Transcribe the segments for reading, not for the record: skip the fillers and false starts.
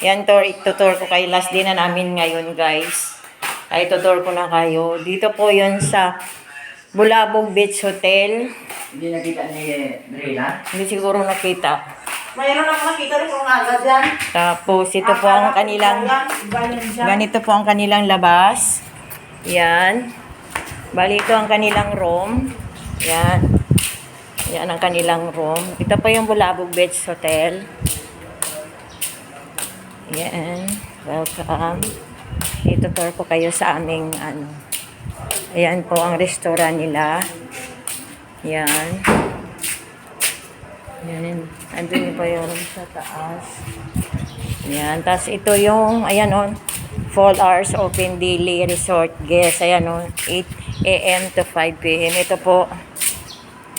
Yan, itutur ko kayo. Last day na namin ngayon, guys. Ay, tutur ko na kayo. Dito po yun sa Bulabog Beach Hotel. Hindi nakita ni Reyna? Hindi siguro nakita. Mayroon ako nakita rin kung agad yan. Tapos, ito po ang kanilang, ganito po ang kanilang labas. Yan. Bali, ito ang kanilang room. Yan. Yan ang kanilang room. Ito po yung Bulabog Beach Hotel. Yan. Welcome. Itutur ko kayo sa aming, ayan po ang restaurant nila. Yan. Yan. Andun po yung room sa taas. Yan. Tapos ito yung, ayan o, 4 hours open daily resort guest. Ayan o, 8 a.m. to 5 p.m. Ito po,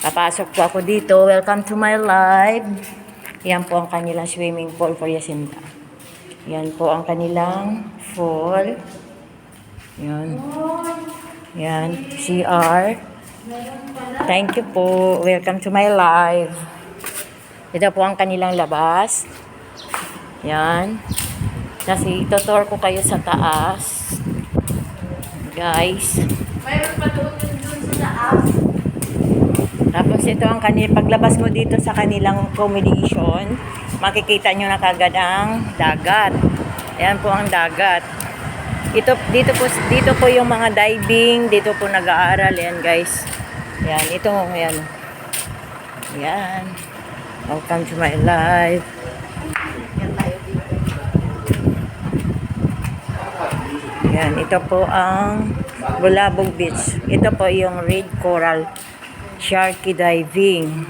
papasok po ako dito. Welcome to my live. Yan po ang kanilang swimming pool for Yacinta. Yan po ang kanilang pool. Yan. Yan. CR. Thank you po. Welcome to my live. Ito po ang kanilang labas. Yan. Kasi itutur ko kayo sa taas. Guys. Mayroon pa doon sa taas. Tapos ito ang paglabas mo dito sa kanilang accommodation, makikita nyo na kagad ang dagat. Ayan po ang dagat. Dito po yung mga diving, dito po nag-aaral. Ayan guys. Ayan, ito, ayan. Ayan. Welcome to my life. Ayan, ito po ang Bulabog Beach. Ito po yung Red Coral Sharky Diving.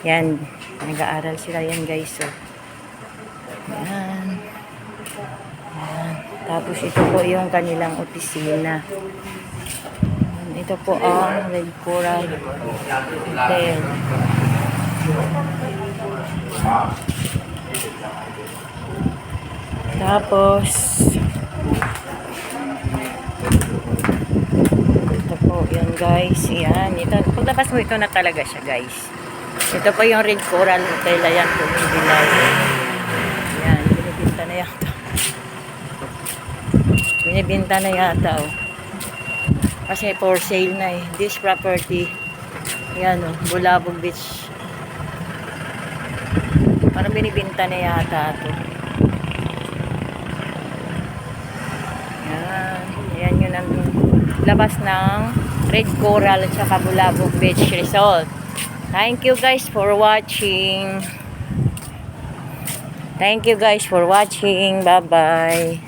Yan. Nag-aaral sila yan guys. So. Yan. Yan. Tapos ito po yung kanilang opisina. Yan. Ito po ang Red Coral Hotel. Tapos yan guys, yan. Ito, paglabas mo ito na talaga siya guys. Ito po yung Red Coral Hotel. Ayan po yung bilay. Yan, binibinta na yata. Binibinta na yata oh. Kasi for sale na eh. This property. Yan oh, Bulabog Beach. Parang binibinta na yata ito. Yan. Yan yun ang labas ng Red Coral at saka Bulabog Beach Resort. Thank you guys for watching. Thank you guys for watching. Bye-bye.